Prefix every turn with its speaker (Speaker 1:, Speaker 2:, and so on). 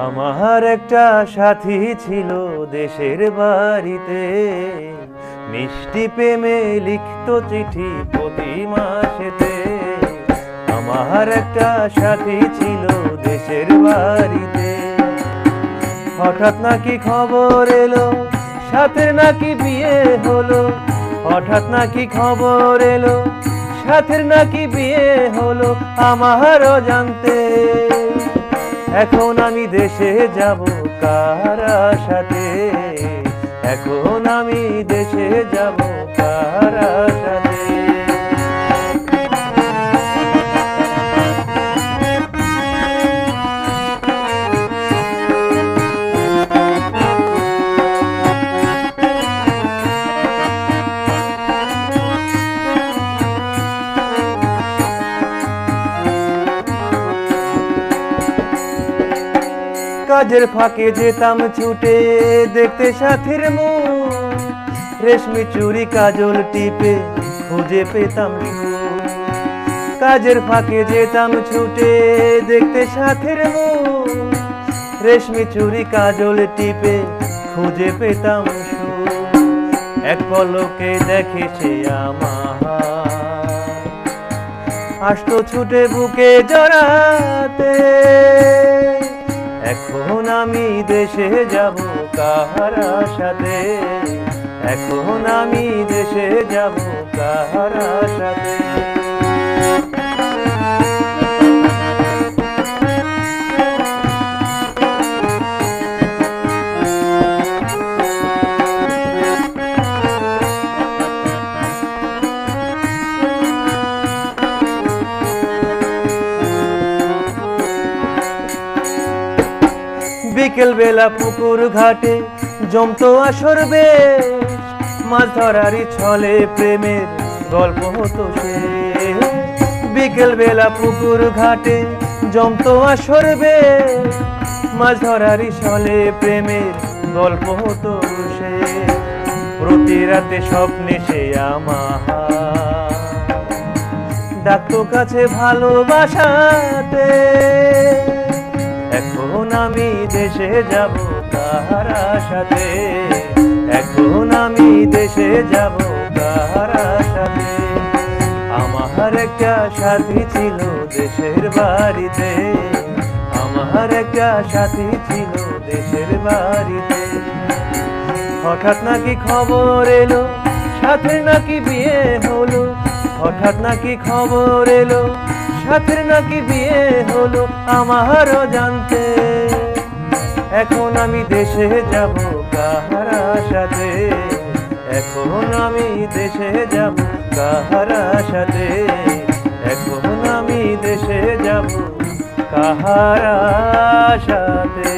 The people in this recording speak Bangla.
Speaker 1: আমার একটা সাথী ছিল দেশের বাড়িতে, মিষ্টি প্রেমে লিখত চিঠি প্রতি মাসেতে। আমার একটা সাথী ছিল দেশের বাড়িতে, হঠাৎ নাকি খবর এলো সাথের নাকি বিয়ে হলো। হঠাৎ নাকি খবর এলো সাথের নাকি বিয়ে হলো আমারও জানতে। এখন আমি দেশে যাব কার আশাতে, এখন আমি দেশে যাব কার আশাতে। কাজের ফাঁকে যেতাম ছুটে দেখতে সাথীর মুখ, রেশমি চুড়ি কাজল টিপে খুঁজে পেতাম সুখ। কাজের ফাঁকে যেতাম ছুটে দেখতে সাথীর মুখ, রেশমি চুড়ি কাজল টিপে খুঁজে পেতাম সুখ। এক পলকে দেখে সে আমার, আসতো ছুটে বুকে জড়াতে। এখন আমি দেশে যাব কার আশাতে, এখন আমি দেশে যাব কার আশাতে। বিকেল বেলা পুকুর ঘাটে জমতো আসর বেশ, মাছ ধরারই ছলে প্রেমের গল্প হতো শেষ। বিকেল বেলা পুকুর ঘাটে জমতো আসর বেশ, মাছ ধরারই ছলে প্রেমের গল্প হতো শেষ। প্রতি রাতে স্বপ্নে সে আমার ডাকতো কাছে ভালোবাসাতে। এখন আমি দেশে যাব কার আশাতে, এখন আমি দেশে যাব কার আশাতে। আমার একটা সাথী ছিল দেশের বাড়িতে, আমার একটা সাথী ছিল দেশের বাড়িতে। হঠাৎ নাকি খবর এলো সাথের নাকি বিয়ে হলো। হঠাৎ নাকি খবর এলো সাথের নাকি বিয়ে হলো আমারও জানতে। এখন আমি দেশে যাব কার আশাতে, এখন আমি দেশে যাব কার আশাতে, এখন আমি দেশে যাব কার আশাতে।